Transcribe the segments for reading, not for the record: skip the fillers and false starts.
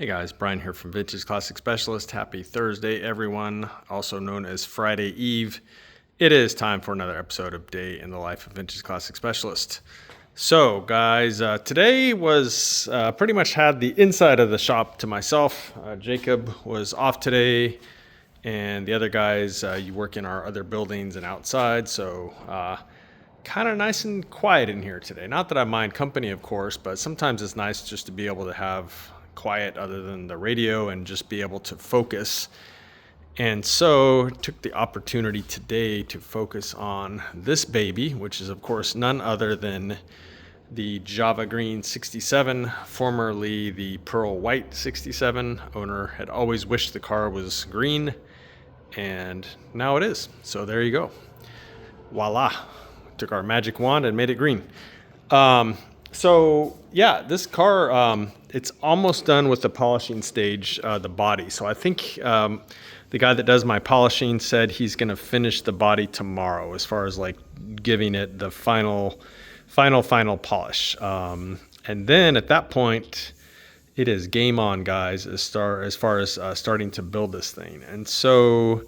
Hey guys, Brian here from Vintage Classic Specialist. Happy Thursday, everyone, also known as Friday Eve. It is time for another episode of Day in the Life of Vintage Classic Specialist. So guys, today was pretty much had the inside of the shop to myself. Jacob was off today, and the other guys, you work in our other buildings and outside, so kind of nice and quiet in here today. Not that I mind company, of course, but sometimes it's nice just to be able to have quiet other than the radio and just be able to focus. And so took the opportunity today to focus on this baby, which is of course none other than the Java Green 67, formerly the Pearl White 67. Owner had always wished the car was green, and now it is. So there you go. Voila. Took our magic wand and made it green. So yeah, this car, it's almost done with the polishing stage, the body. So I think the guy that does my polishing said he's going to finish the body tomorrow as far as like giving it the final polish. And then at that point, it is game on, guys, as far as starting to build this thing. And so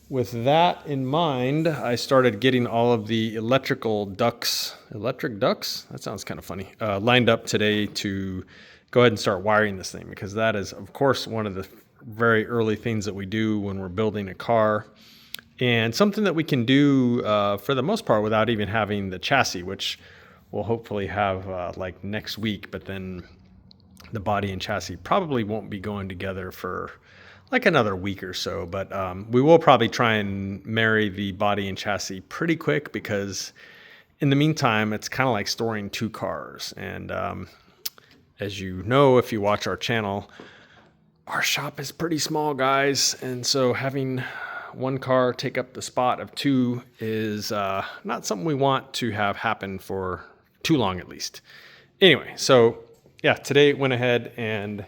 with that in mind, I started getting all of the electric ducts, that sounds kind of funny, lined up today to go ahead and start wiring this thing, because that is, of course, one of the very early things that we do when we're building a car, and something that we can do for the most part without even having the chassis, which we'll hopefully have like next week, but then the body and chassis probably won't be going together for like another week or so, but we will probably try and marry the body and chassis pretty quick, because in the meantime, it's kind of like storing two cars. And as you know, if you watch our channel, our shop is pretty small, guys. And so having one car take up the spot of two is not something we want to have happen for too long, at least. Anyway, so yeah, today went ahead and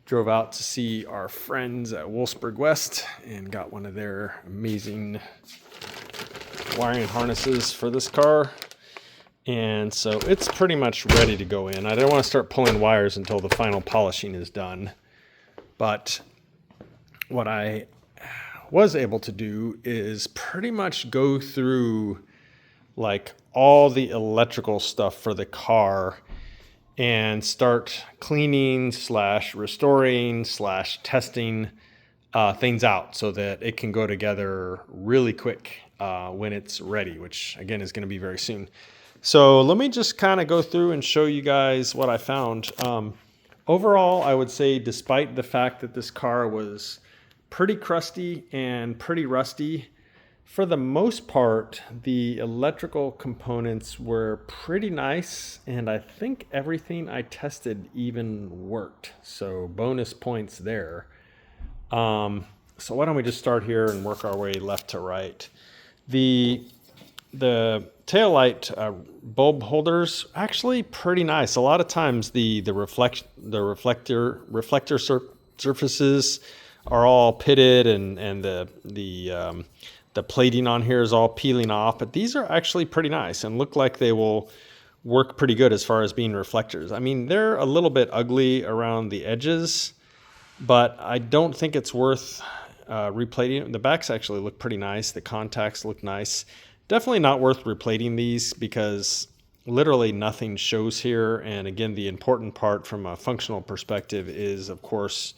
drove out to see our friends at Wolfsburg West and got one of their amazing wiring harnesses for this car. And so it's pretty much ready to go in. I don't want to start pulling wires until the final polishing is done. But what I was able to do is pretty much go through like all the electrical stuff for the car and start cleaning / restoring / testing things out so that it can go together really quick when it's ready, which again is going to be very soon. So let me just kind of go through and show you guys what I found. Overall, I would say, despite the fact that this car was pretty crusty and pretty rusty, for the most part, the electrical components were pretty nice, and I think everything I tested even worked. So bonus points there. So why don't we just start here and work our way left to right. The taillight bulb holders actually pretty nice. A lot of times the reflector surfaces are all pitted, and the plating on here is all peeling off, but these are actually pretty nice and look like they will work pretty good as far as being reflectors. I mean, they're a little bit ugly around the edges, but I don't think it's worth replating. The backs actually look pretty nice. The contacts look nice. Definitely not worth replating these, because literally nothing shows here. And again, the important part from a functional perspective is, of course,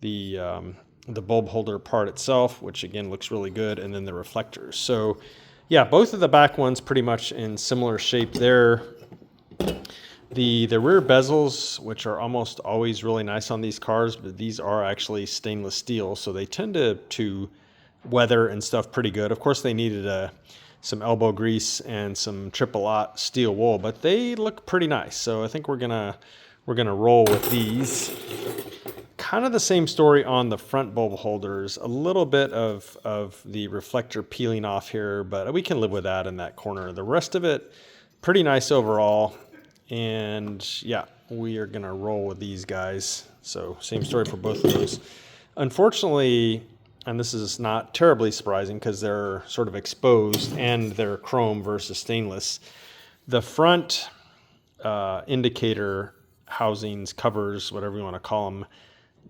the bulb holder part itself, which again looks really good, and then the reflectors. So yeah, both of the back ones pretty much in similar shape there. The rear bezels, which are almost always really nice on these cars, but these are actually stainless steel, so they tend to weather and stuff pretty good. Of course, they needed some elbow grease and some triple-aught steel wool, but they look pretty nice. So I think we're gonna roll with these. Kind of the same story on the front bulb holders. A little bit of the reflector peeling off here, but we can live with that in that corner. The rest of it, pretty nice overall. And yeah, we are gonna roll with these guys. So same story for both of those. Unfortunately, and this is not terribly surprising because they're sort of exposed and they're chrome versus stainless, the front indicator housings, covers, whatever you want to call them,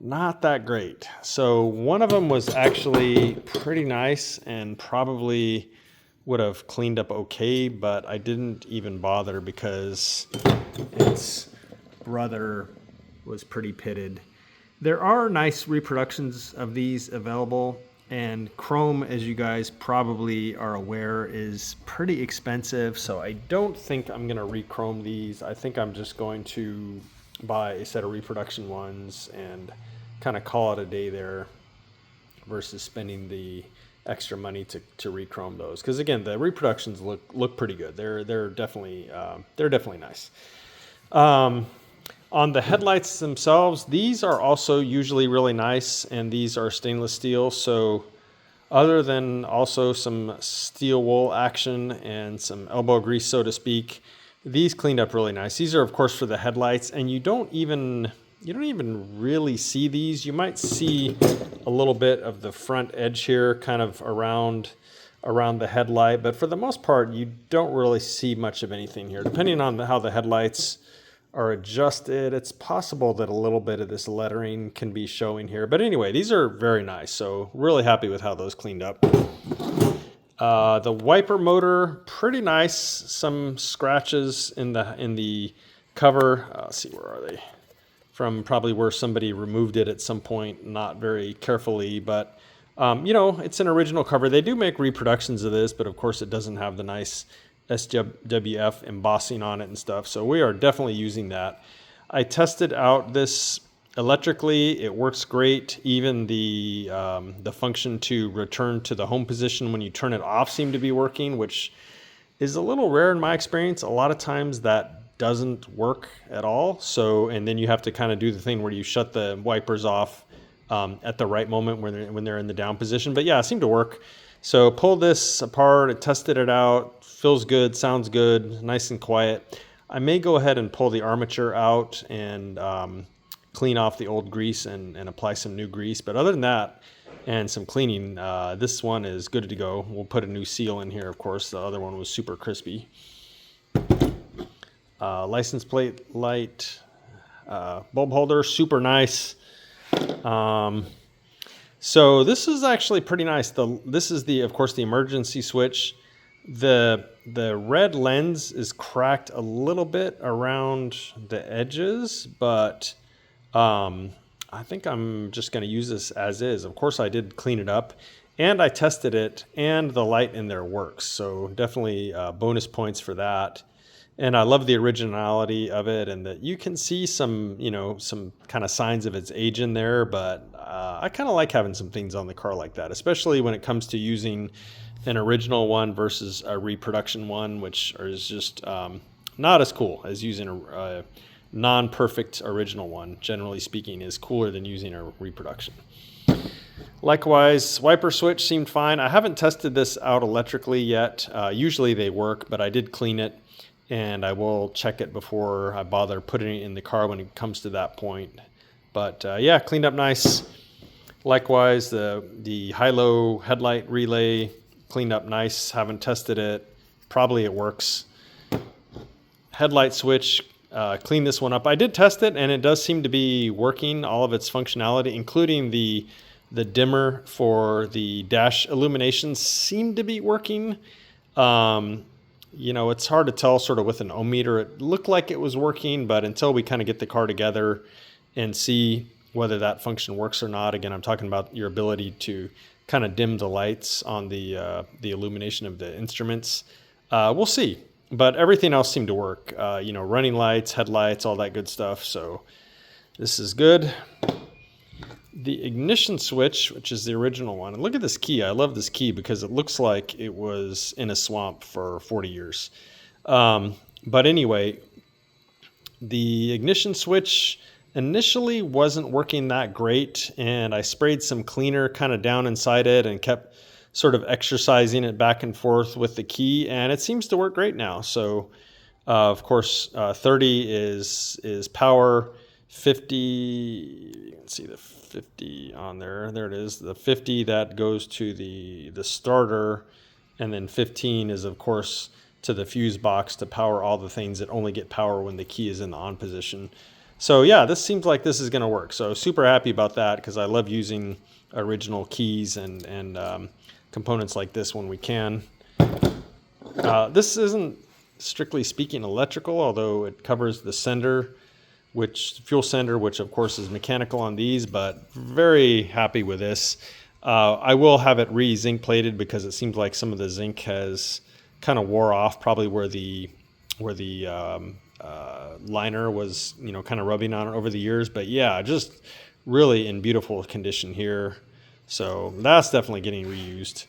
not that great. So one of them was actually pretty nice and probably would have cleaned up okay, but I didn't even bother because its brother was pretty pitted. There are nice reproductions of these available, and chrome, as you guys probably are aware, is pretty expensive, so I don't think I'm gonna re-chrome these. I think I'm just going to buy a set of reproduction ones and kind of call it a day there versus spending the extra money to re-chrome those. Because again, the reproductions look pretty good. They're definitely nice. On the headlights themselves, these are also usually really nice, and these are stainless steel. So other than also some steel wool action and some elbow grease, so to speak, these cleaned up really nice. These are, of course, for the headlights, and you don't even really see these. You might see a little bit of the front edge here kind of around the headlight, but for the most part, you don't really see much of anything here. Depending on how the headlights are adjusted, it's possible that a little bit of this lettering can be showing here. But anyway, these are very nice, so really happy with how those cleaned up. The wiper motor, pretty nice. Some scratches in the cover. Let's see, where are they? From probably where somebody removed it at some point, not very carefully, but you know, it's an original cover. They do make reproductions of this, but of course it doesn't have the nice SWF embossing on it and stuff. So we are definitely using that. I tested out this electrically. It works great. Even the function to return to the home position when you turn it off seemed to be working, which is a little rare in my experience. A lot of times that doesn't work at all. So, and then you have to kind of do the thing where you shut the wipers off at the right moment when they're in the down position. But yeah, it seemed to work. So pulled this apart, I tested it out, feels good, sounds good, nice and quiet. I may go ahead and pull the armature out and clean off the old grease and apply some new grease. But other than that, and some cleaning, this one is good to go. We'll put a new seal in here, of course. The other one was super crispy. License plate light, bulb holder, super nice. So this is actually pretty nice. This is of course, the emergency switch. The red lens is cracked a little bit around the edges, but I think I'm just going to use this as is. Of course, I did clean it up, and I tested it, and the light in there works. So definitely bonus points for that. And I love the originality of it, and that you can see some kind of signs of its age in there. But I kind of like having some things on the car like that, especially when it comes to using an original one versus a reproduction one, which is just not as cool as using a non-perfect original one. Generally speaking, is cooler than using a reproduction. Likewise, wiper switch seemed fine. I haven't tested this out electrically yet. Usually they work, but I did clean it, and I will check it before I bother putting it in the car when it comes to that point. But yeah, cleaned up nice. Likewise, the high-low headlight relay cleaned up nice. Haven't tested it. Probably it works. Headlight switch, cleaned this one up. I did test it, and it does seem to be working, all of its functionality, including the dimmer for the dash illumination seemed to be working. You know, it's hard to tell sort of with an ohm meter. It looked like it was working, but until we kind of get the car together and see whether that function works or not. Again, I'm talking about your ability to kind of dim the lights on the illumination of the instruments. We'll see, but everything else seemed to work. You know, running lights, headlights, all that good stuff. So this is good. The ignition switch, which is the original one, and look at this key. I love this key because it looks like it was in a swamp for 40 years. But anyway, the ignition switch initially wasn't working that great, and I sprayed some cleaner kind of down inside it and kept sort of exercising it back and forth with the key, and it seems to work great now. So of course 30 is power, 50, you can see the 50 on there it is, the 50 that goes to the starter, and then 15 is of course to the fuse box to power all the things that only get power when the key is in the on position. So yeah, this seems like this is going to work. So super happy about that because I love using original keys and components like this when we can. This isn't strictly speaking electrical, although it covers the sender, which fuel sender, which of course is mechanical on these, but very happy with this. I will have it re-zinc plated because it seems like some of the zinc has kind of wore off, probably where the liner was, you know, kind of rubbing on it over the years. But yeah, just really in beautiful condition here. So that's definitely getting reused.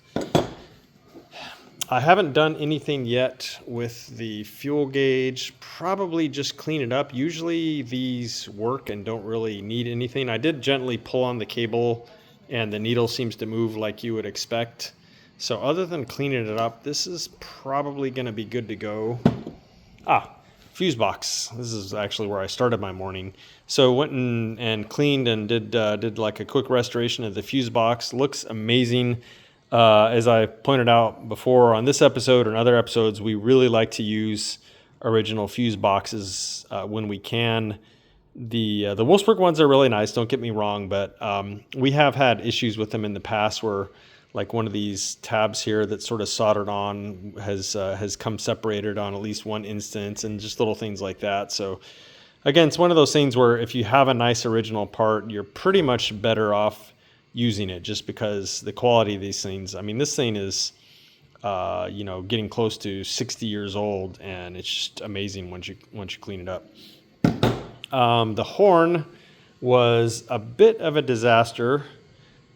I haven't done anything yet with the fuel gauge. Probably just clean it up. Usually these work and don't really need anything. I did gently pull on the cable and the needle seems to move like you would expect. So other than cleaning it up, this is probably going to be good to go. Fuse box. This is actually where I started my morning. So went and cleaned and did like a quick restoration of the fuse box. Looks amazing. As I pointed out before on this episode and other episodes, we really like to use original fuse boxes when we can. The Wolfsburg ones are really nice, don't get me wrong, but we have had issues with them in the past where like one of these tabs here that's sort of soldered on has come separated on at least one instance, and just little things like that. So again, it's one of those things where if you have a nice original part, you're pretty much better off using it just because the quality of these things. I mean, this thing is you know, getting close to 60 years old, and it's just amazing once you clean it up. The horn was a bit of a disaster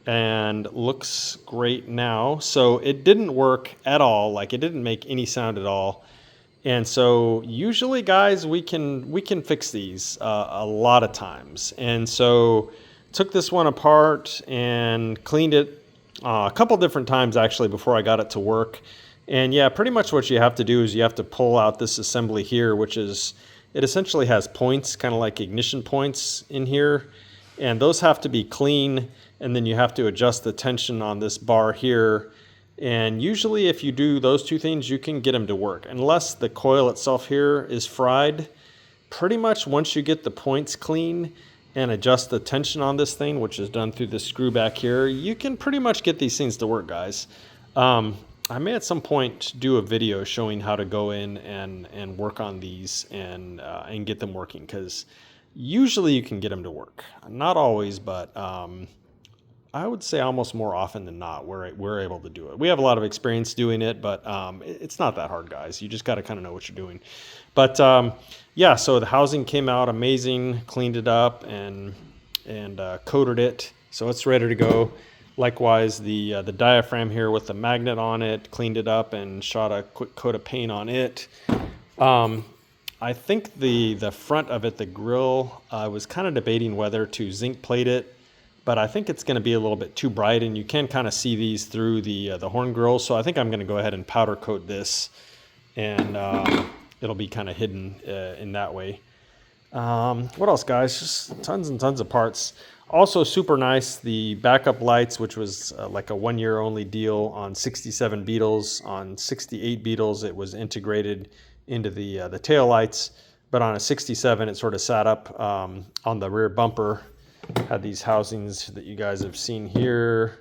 and looks great now. So it didn't work at all. Like, it didn't make any sound at all. And so usually, guys, we can fix these a lot of times. And so took this one apart and cleaned it a couple different times actually before I got it to work. And yeah, pretty much what you have to do is you have to pull out this assembly here, which is, it essentially has points, kind of like ignition points in here. And those have to be clean. And then you have to adjust the tension on this bar here. And usually if you do those two things, you can get them to work. Unless the coil itself here is fried, pretty much once you get the points clean and adjust the tension on this thing, which is done through this screw back here, you can pretty much get these things to work, guys. I may at some point do a video showing how to go in and work on these and get them working, because usually you can get them to work. Not always, but I would say almost more often than not we're able to do it. We have a lot of experience doing it, but it's not that hard, guys. You just got to kind of know what you're doing. But yeah, so the housing came out amazing, cleaned it up and coated it, so it's ready to go. Likewise, the diaphragm here with the magnet on it, cleaned it up and shot a quick coat of paint on it. I think the front of it, the grill, I was kind of debating whether to zinc plate it, but I think it's going to be a little bit too bright, and you can kind of see these through the horn grill. So I think I'm going to go ahead and powder coat this, and it'll be kind of hidden in that way. What else, guys? Just tons and tons of parts. Also super nice, the backup lights, which was like a 1 year only deal on 67 Beetles. On 68 Beetles, it was integrated into the tail lights, but on a 67, it sort of sat up on the rear bumper. Had these housings that you guys have seen here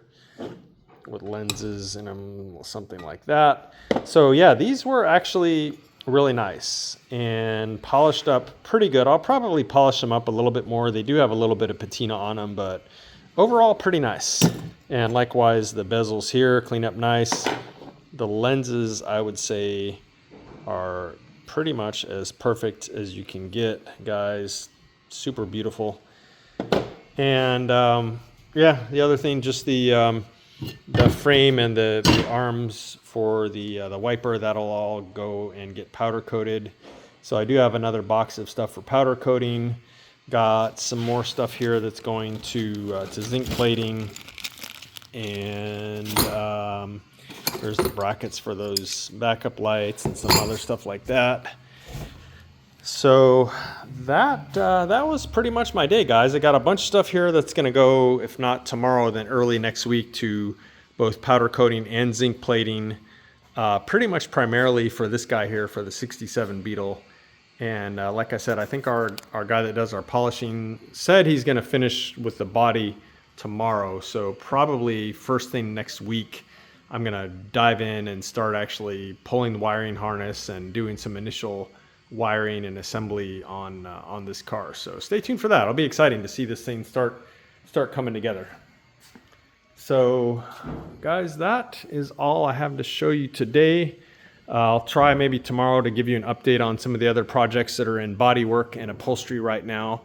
with lenses in them, something like that. So yeah, these were actually really nice and polished up pretty good. I'll probably polish them up a little bit more. They do have a little bit of patina on them, but overall pretty nice. And likewise, the bezels here clean up nice. The lenses, I would say, are pretty much as perfect as you can get, guys. Super beautiful. And yeah, the other thing, just the frame and the arms for the wiper, that'll all go and get powder coated. So I do have another box of stuff for powder coating. Got some more stuff here that's going to zinc plating, and there's the brackets for those backup lights and some other stuff like that. So that was pretty much my day, guys. I got a bunch of stuff here that's going to go, if not tomorrow, then early next week, to both powder coating and zinc plating, pretty much primarily for this guy here, for the 67 Beetle. And like I said, I think our guy that does our polishing said he's going to finish with the body tomorrow. So probably first thing next week, I'm going to dive in and start actually pulling the wiring harness and doing some initial wiring and assembly on this car. So stay tuned for that. It'll be exciting to see this thing start coming together. So guys, that is all I have to show you today. I'll try maybe tomorrow to give you an update on some of the other projects that are in body work and upholstery right now.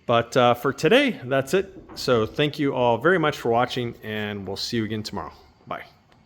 But for today, that's it. So thank you all very much for watching, and we'll see you again tomorrow. Bye.